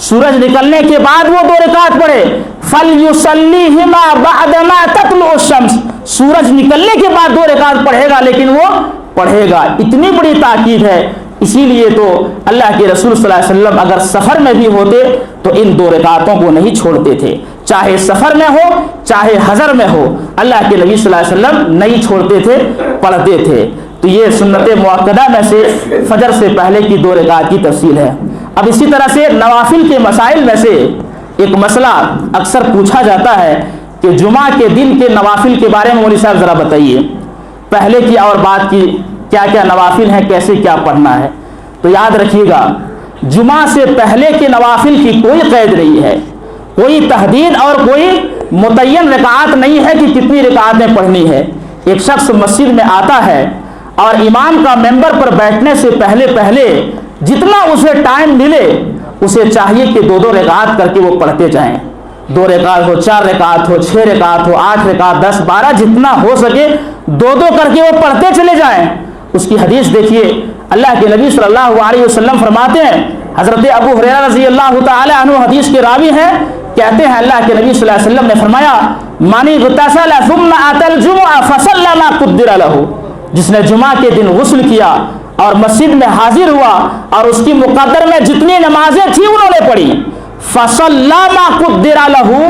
سورج نکلنے کے بعد وہ 2 رکعت پڑھے۔ فَلْيُصَلِّهِمَا بَعْدَمَا تَطْلُعُ الشَّمْسُ، سورج نکلنے کے بعد 2 رکعت پڑھے گا، لیکن وہ پڑھے گا۔ اتنی بڑی تاکید ہے، اسی لیے تو اللہ کے رسول صلی اللہ علیہ وسلم اگر سفر میں بھی ہوتے تو ان 2 رکعتوں کو نہیں چھوڑتے تھے، چاہے سفر میں ہو چاہے حضر میں ہو، اللہ کے نبی صلی اللہ علیہ وسلم نہیں چھوڑتے تھے، پڑھتے تھے۔ تو یہ سنت مؤکدہ میں سے فجر سے پہلے کی 2 رکعت کی تفصیل ہے۔ اب اسی طرح سے نوافل کے مسائل میں سے ایک مسئلہ اکثر پوچھا جاتا ہے کہ جمعہ کے دن کے نوافل کے بارے میں مولوی صاحب ذرا بتائیے، پہلے کی اور بعد کی کیا کیا نوافل ہیں، کیسے کیا پڑھنا ہے۔ تو یاد رکھیے گا، جمعہ سے پہلے کے نوافل کی کوئی قید نہیں ہے، کوئی تحدید اور کوئی متعین رکعات نہیں ہے کہ کتنی رکعاتیں پڑھنی ہے۔ ایک شخص مسجد میں آتا ہے اور امام کا ممبر پر بیٹھنے سے پہلے جتنا اسے ٹائم ملے اسے چاہیے کہ 2 رکعات کر کے وہ پڑھتے جائیں۔ 2 رکعت ہو، 4 رکعت ہو، 6 رکعت ہو، 8 رکعت، 10، 12، جتنا ہو سکے 2 کر کے وہ پڑھتے چلے جائیں۔ اس کی حدیث دیکھیے، اللہ کے نبی صلی اللہ علیہ وسلم فرماتے ہیں، حضرت ابو ہریرہ رضی اللہ تعالی عنہ حدیث کے راوی ہیں، کہتے ہیں اللہ کے نبی صلی اللہ علیہ وسلم نے فرمایا، من اغتسل ثم اتى الجمعہ فصلى ما قدر له، جس نے جمعہ کے دن غسل کیا اور مسجد میں حاضر ہوا اور اس کی مقدر میں جتنی نمازیں تھیں انہوں نے پڑھی، فصلى ما قدر له۔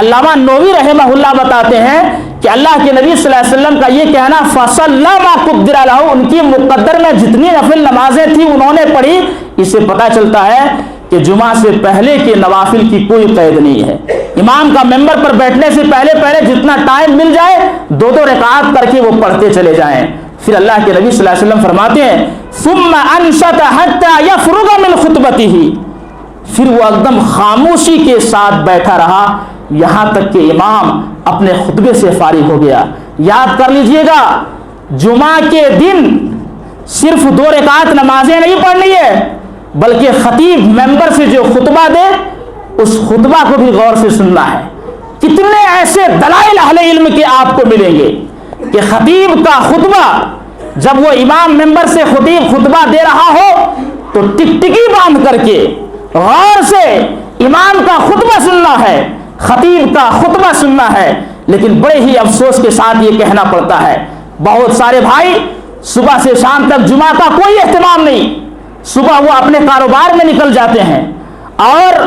علامہ نووی رحمہ اللہ بتاتے ہیں کہ اللہ کے نبی صلی اللہ علیہ وسلم کا یہ کہنا فصلى ما قدر له، ان کی مقدر میں جتنی نفل نمازیں تھیں انہوں نے پڑھی، اس سے پتہ چلتا ہے کہ جمعہ سے پہلے کے نوافل کی کوئی قید نہیں ہے۔ امام کا ممبر پر بیٹھنے سے پہلے جتنا ٹائم مل جائے 2 رکعات کر کے وہ پڑھتے چلے جائیں۔ پھر اللہ کے نبی صلی اللہ علیہ وسلم فرماتے ہیں ثم انصت حتى يفرغ من خطبته، پھر وہ ایک دم خاموشی کے ساتھ بیٹھا رہا یہاں تک کہ امام اپنے خطبے سے فارغ ہو گیا۔ یاد کر لیجئے گا، جمعہ کے دن صرف 2 رکعات نمازیں نہیں پڑھنی ہے، بلکہ خطیب ممبر سے جو خطبہ دے اس خطبہ کو بھی غور سے سننا ہے۔ کتنے ایسے دلائل اہل علم کے آپ کو ملیں گے کہ خطیب کا خطبہ جب وہ امام ممبر سے خطیب خطبہ دے رہا ہو تو ٹکٹکی باندھ کر کے غور سے امام کا خطبہ سننا ہے، خطیب کا خطبہ سننا ہے۔ لیکن بڑے ہی افسوس کے ساتھ یہ کہنا پڑتا ہے، بہت سارے بھائی صبح سے شام تک جمعہ کا کوئی اہتمام نہیں، صبح وہ اپنے کاروبار میں نکل جاتے ہیں اور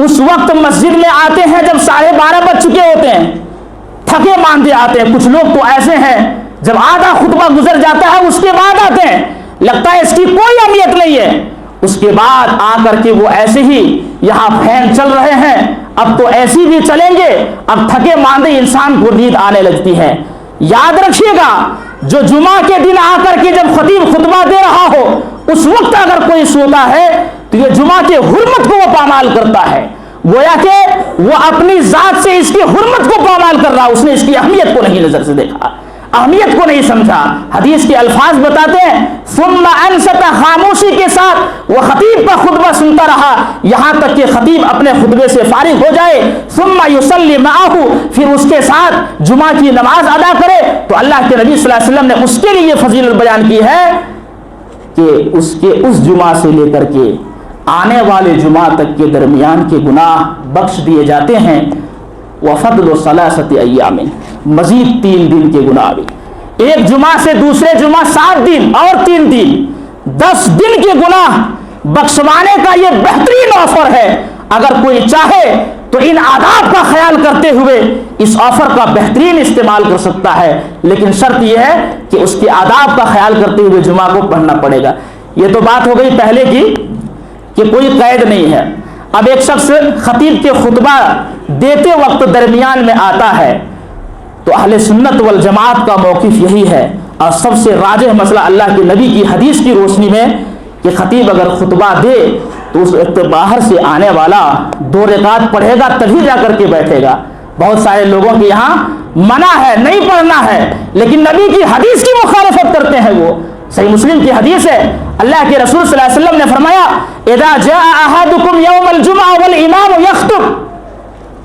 اس وقت مسجد میں آتے ہیں جب 12:30 بج چکے ہوتے ہیں، تھکے ماندے آتے ہیں۔ کچھ لوگ تو ایسے ہیں جب آدھا خطبہ گزر جاتا ہے اس کے بعد آتے ہیں، لگتا ہے اس کی کوئی اہمیت نہیں ہے، اس کے بعد آ کر کے وہ ایسے ہی یہاں فین چل رہے ہیں، اب تو ایسی بھی چلیں گے، اب تھکے ماندے انسان کو نیند آنے لگتی ہے۔ یاد رکھیے گا، جو جمعہ کے دن آ کر کے جب خطیب خطبہ دے رہا ہو اس وقت اگر کوئی سوتا ہے تو یہ جمعہ کے حرمت کو وہ پامال کرتا ہے، گویا کہ وہ اپنی ذات سے اس کی حرمت کو پامال کر رہا، اس نے اس کی اہمیت کو نہیں نظر سے دیکھا، اہمیت کو نہیں سمجھا۔ حدیث کے الفاظ بتاتے ہیں ثم انصت، خاموشی کے ساتھ وہ خطیب کا خطبہ سنتا رہا یہاں تک کہ خطیب اپنے خطبے سے فارغ ہو جائے، ثم یصلی معہ، پھر اس کے ساتھ جمعہ کی نماز ادا کرے۔ تو اللہ کے نبی صلی اللہ علیہ وسلم نے اس کے لیے فضیلت بیان کی ہے کہ اس جمعہ سے لے کر کے آنے والے جمعہ تک کے درمیان کے گناہ بخش دیے جاتے ہیں۔ وفضل ثلاثۃ ایام، مزید 3 دن کے گناہ بھی، ایک جمعہ سے دوسرے جمعہ 7 دن اور 3 دن 10 دن کے گناہ بخشوانے کا یہ بہترین آفر ہے۔ اگر کوئی چاہے تو ان آداب کا خیال کرتے ہوئے اس آفر کا بہترین استعمال کر سکتا ہے، لیکن شرط یہ ہے کہ اس کے آداب کا خیال کرتے ہوئے جمعہ کو پڑھنا پڑے گا۔ یہ تو بات ہو گئی پہلے کی کہ کوئی قید نہیں ہے۔ اب ایک شخص خطیب کے خطبہ دیتے وقت درمیان میں آتا ہے تو اہل سنت والجماعت کا موقف یہی ہے، اور سب سے راجح مسئلہ اللہ کے نبی کی حدیث کی روشنی میں کہ خطیب اگر خطبہ دے تو اس وقت باہر سے آنے والا 2 رکعت پڑھے گا تبھی جا کر کے بیٹھے گا۔ بہت سارے لوگوں کے یہاں منع ہے، نہیں پڑھنا ہے، لیکن نبی کی حدیث کی مخالفت کرتے ہیں۔ وہ صحیح مسلم کی حدیث ہے، اللہ کے رسول صلی اللہ علیہ وسلم نے فرمایا اذا جاء احدكم يوم الجمعہ والامام يخطب،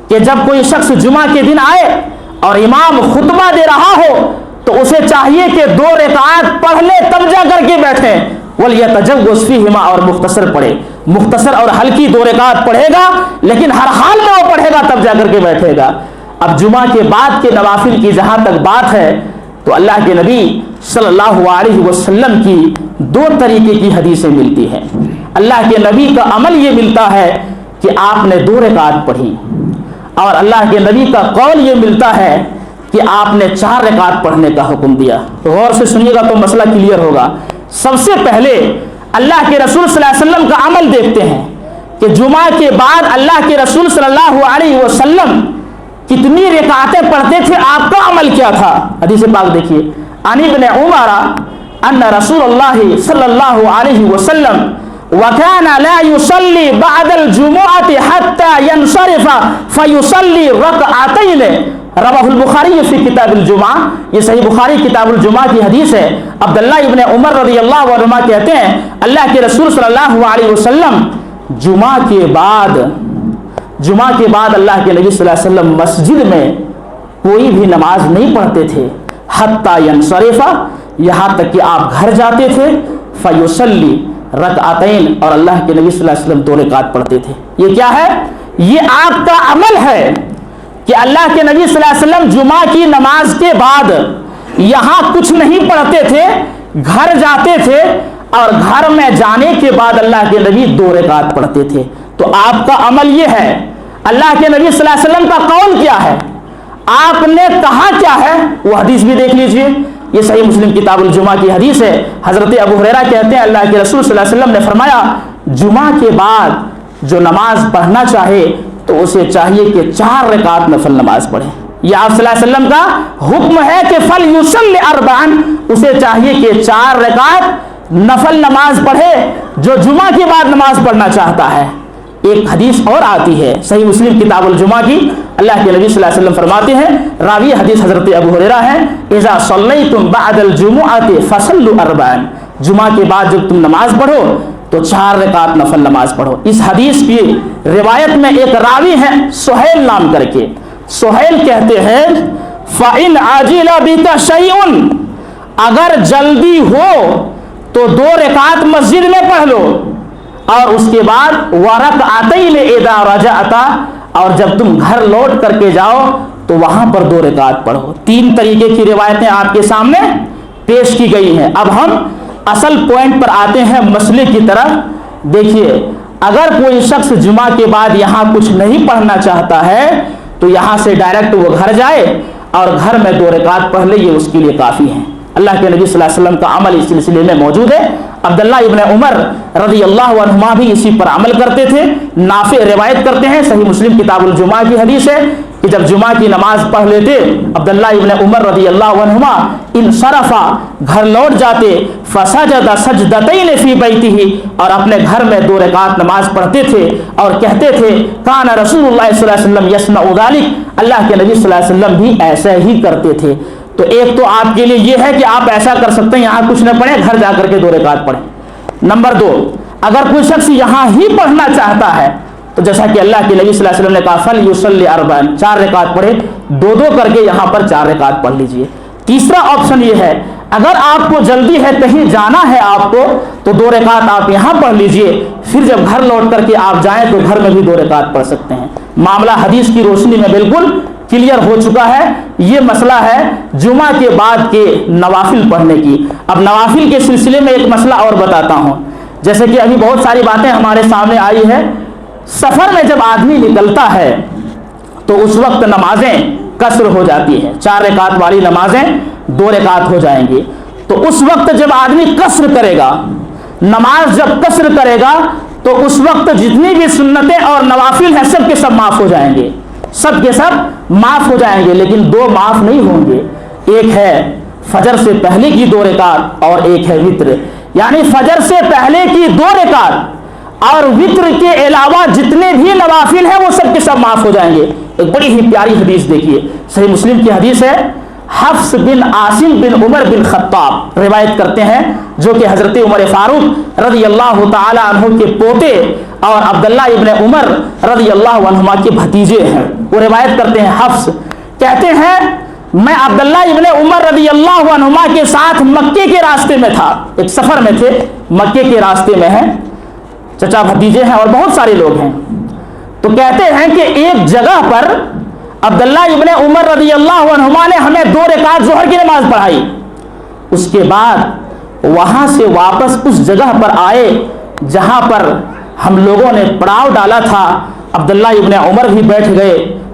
کہ جب کوئی شخص جمعہ کے دن آئے اور امام خطبہ دے رہا ہو تو اسے چاہیے کہ 2 رکعات پڑھ لے تب جا کر کے بیٹھے، وَلْيَتَجَوَّزْ فِيهِمَا، اور مختصر پڑھے، مختصر اور ہلکی 2 رکعات پڑھے گا، لیکن ہر حال میں وہ پڑھے گا تب جا کر کے بیٹھے گا۔ اب جمعہ کے بعد کے نوافل کی جہاں تک بات ہے تو اللہ کے نبی صلی اللہ علیہ وسلم کی 2 طریقے کی حدیثیں ملتی ہیں۔ اللہ کے نبی کا عمل یہ ملتا ہے کہ آپ نے 2 رکعت پڑھی، اور اللہ کے نبی کا قول یہ ملتا ہے کہ آپ نے 4 رکعت پڑھنے کا حکم دیا۔ غور سے سنیے گا تو مسئلہ کلیئر ہوگا۔ سب سے پہلے اللہ کے رسول صلی اللہ علیہ وسلم کا عمل دیکھتے ہیں کہ جمعہ کے بعد اللہ کے رسول صلی اللہ علیہ وسلم کتنی رکعتیں پڑھتے تھے، آپ کا عمل کیا تھا۔ حدیث پاک دیکھیے، عن ابن عمر ان رسول اللہ صلی اللہ علیہ وسلم وكان لا يصلي بعد الجمعة حتى ينصرف فيصلي ركعتين رواہ البخاری فی کتاب الجمعہ۔ یہ صحیح بخاری کتاب الجمعہ کی حدیث ہے۔ عبداللہ ابن عمر رضی اللہ عنہما کہتے ہیں اللہ کے رسول صلی اللہ علیہ وسلم جمعہ کے بعد اللہ کے نبی صلی اللہ علیہ وسلم مسجد میں کوئی بھی نماز نہیں پڑھتے تھے، حتی ینصرف، یہاں تک کہ آپ گھر جاتے تھے، فیصلی رکعتین، اور اللہ کے نبی صلی اللہ علیہ وسلم 2 رکعت پڑھتے تھے۔ یہ کیا ہے؟ یہ آپ کا عمل ہے کہ اللہ کے نبی صلی اللہ علیہ وسلم جمعہ کی نماز کے بعد یہاں کچھ نہیں پڑھتے تھے، گھر جاتے تھے، اور گھر میں جانے کے بعد اللہ کے نبی 2 رکعت پڑھتے تھے۔ تو آپ کا عمل یہ ہے۔ اللہ کے نبی صلی اللہ علیہ وسلم کا قول کیا ہے، آپ نے کہا کیا ہے، وہ حدیث بھی دیکھ لیجئے۔ یہ صحیح مسلم کتاب الجمعہ کی حدیث ہے۔ حضرت ابو ہریرہ کہتے ہیں اللہ کے رسول صلی اللہ علیہ وسلم نے فرمایا جمعہ کے بعد جو نماز پڑھنا چاہے تو اسے چاہیے کہ 4 رکعت نفل نماز پڑھے۔ یہ آپ صلی اللہ علیہ وسلم کا حکم ہے کہ فَلْيُصَلِّ أَرْبَعًا، اسے چاہیے کہ 4 رکعت نفل نماز پڑھے جو جمعہ کے بعد نماز پڑھنا چاہتا ہے۔ ایک حدیث اور آتی ہے صحیح مسلم کتاب الجمعہ کی، اللہ کے نبی صلی اللہ علیہ وسلم فرماتے ہیں، راوی حدیث حضرت ابو ہریرہ ہے، اذا صلیتم بعد الجمعۃ فصلوا 4، جمعہ کے بعد جب تم نماز پڑھو تو 4 رکعت نفل نماز پڑھو۔ اس حدیث کی روایت میں ایک راوی ہے سہیل نام کر کے، سہیل کہتے ہیں فَإِنْ عَجِلَ بِكَ شَيْءٌ، اگر جلدی ہو تو 2 رکعت مسجد میں پڑھ لو، اور اس کے بعد وَرَكْعَتَيْنِ إِذَا رَجَعْتَ، اور جب تم گھر لوٹ کر کے جاؤ تو وہاں پر 2 رکعت پڑھو۔ 3 طریقے کی روایتیں آپ کے سامنے پیش کی گئی ہیں۔ اب ہم اصل پوائنٹ پر آتے ہیں، مسئلے کی طرف۔ دیکھیے، اگر کوئی شخص جمعہ کے بعد یہاں کچھ نہیں پڑھنا چاہتا ہے تو یہاں سے ڈائریکٹ وہ گھر جائے اور گھر میں 2 رکعت پڑھ لے، یہ اس کے لیے کافی ہیں۔ اللہ کے نبی صلی اللہ علیہ وسلم کا عمل اس سلسلے میں موجود ہے۔ عبداللہ ابن عمر رضی اللہ عنہما بھی اسی پر عمل کرتے تھے۔ نافع روایت کرتے ہیں، صحیح مسلم کتاب الجمعہ کی حدیث ہے کہ جب جمعہ کی نماز پڑھ لیتے عبداللہ ابن عمر رضی اللہ عنہما انصرفا، گھر لوٹ جاتے، فسجد سجدتین فی بیتہ، اور اپنے گھر میں 2 رکعت نماز پڑھتے تھے اور کہتے تھے کان رسول اللہ صلی اللہ علیہ وسلم یصنع ذلک، اللہ کے نبی صلی اللہ علیہ وسلم بھی ایسا ہی کرتے تھے۔ تو ایک تو آپ کے لیے یہ ہے کہ آپ ایسا کر سکتے ہیں، یہاں کچھ نہ پڑھیں، گھر جا کر کے 2 رکعت پڑھیں۔ نمبر 2، اگر کوئی شخص یہاں ہی پڑھنا چاہتا ہے تو جیسا کہ اللہ کے نبی صلی اللہ علیہ وسلم نے کہا فَلْيُصَلِّ 4، 4 رکعت پڑھے، 2 کر کے یہاں پر 4 رکعت پڑھ لیجئے۔ تیسرا آپشن یہ ہے، اگر آپ کو جلدی ہے، کہیں جانا ہے آپ کو، تو 2 رکعت آپ یہاں پڑھ لیجئے، پھر جب گھر لوٹ کر کے آپ جائیں تو گھر میں بھی 2 رکعت پڑھ سکتے ہیں۔ معاملہ حدیث کی روشنی میں بالکل کلیئر ہو چکا ہے۔ یہ مسئلہ ہے جمعہ کے بعد کے نوافل پڑھنے کی۔ اب نوافل کے سلسلے میں ایک مسئلہ اور بتاتا ہوں، جیسے کہ ابھی بہت ساری باتیں ہمارے سامنے آئی ہے۔ سفر میں جب آدمی نکلتا ہے تو اس وقت نمازیں قصر ہو جاتی ہیں، 4 رکعت والی نمازیں 2 رکعت ہو جائیں گی۔ تو اس وقت جب آدمی قصر کرے گا، نماز جب قصر کرے گا تو اس وقت جتنی بھی سنتیں اور نوافل ہیں سب کے سب معاف ہو جائیں گے، سب کے سب معاف ہو جائیں گے، لیکن 2 معاف نہیں ہوں گے۔ ایک ہے فجر سے پہلے کی 2 رکعت اور ایک ہے وتر، یعنی فجر سے پہلے کی 2 رکعت اور وتر کے علاوہ جتنے بھی نوافل ہیں وہ سب کے سب معاف ہو جائیں گے۔ ایک بڑی ہی پیاری حدیث دیکھیے، صحیح مسلم کی حدیث ہے، حفص بن عاصم بن عمر بن خطاب روایت کرتے ہیں، جو کہ حضرت عمر فاروق رضی اللہ تعالی عنہ کے پوتے اور عبداللہ ابن عمر رضی اللہ عنہما کے بھتیجے ہیں۔ وہ روایت کرتے ہیں، حفص کہتے ہیں میں عبداللہ ابن عمر رضی اللہ عنہما کے ساتھ مکے کے راستے میں تھا، ایک سفر میں تھے، مکے کے راستے میں ہیں، چچا بھتیجے ہیں اور بہت سارے لوگ ہیں۔ تو کہتے ہیں کہ ایک جگہ پر عبداللہ ابن عمر رضی اللہ عنہما نے ہمیں 2 رکعت ظہر کی نماز پڑھائی، اس کے بعد وہاں سے واپس اس جگہ پر آئے جہاں پر ہم لوگوں نے پڑاؤ ڈالا تھا، عبداللہ ابن عمر بھی بیٹھ گئے،